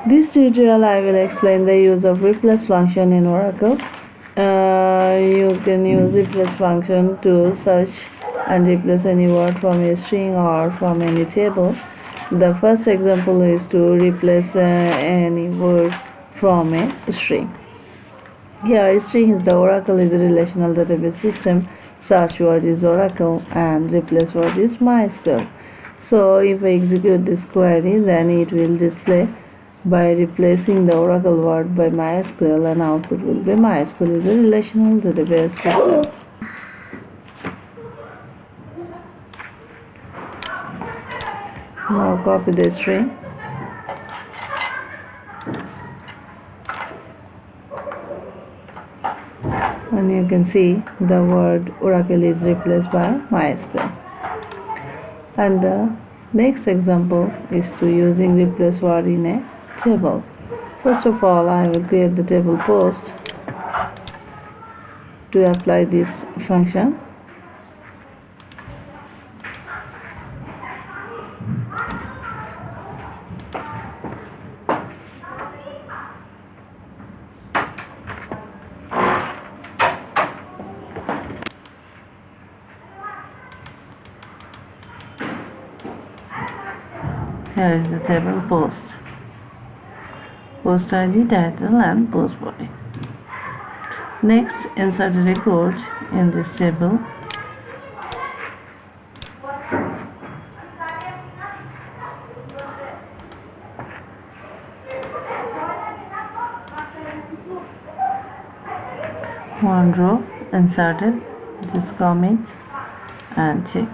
This tutorial I will explain the use of replace function in Oracle. You can use replace function to search and replace any word from a string or from any table. The first example is to replace any word from a string. Here, string is the Oracle is a relational database system. Search word is Oracle and replace word is MySQL. So if I execute this query, then it will display by replacing the Oracle word by MySQL, and output will be MySQL is a relational database system. Now copy the string and you can see the word Oracle is replaced by MySQL. And the next example is to using replace word in a table. First of all, I will create the table post to apply this function. Here is the table post. Post ID, title and post body. Next, insert a record in this table. One row inserted. Just commit and check.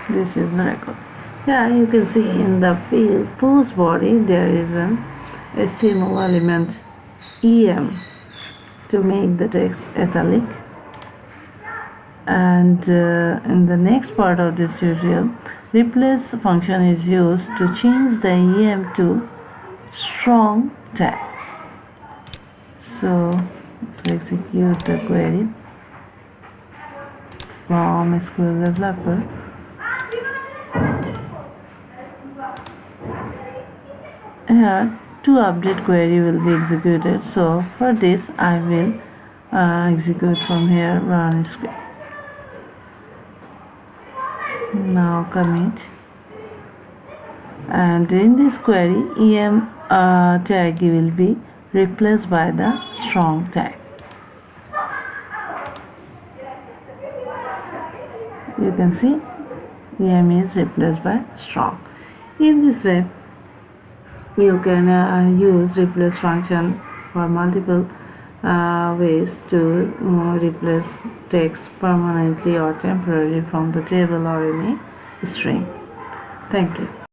This is the record. Yeah, you can see in the field post body there is an HTML element EM to make the text italic, and in the next part of this tutorial, replace function is used to change the EM to strong tag. So to execute the query from SQL Developer, here to update query will be executed. So for this I will execute from here run script. Now commit, and in this query EM tag will be replaced by the strong tag. You can see EM is replaced by strong. In this way you can use replace function for multiple ways to replace text permanently or temporarily from the table or any string. Thank you.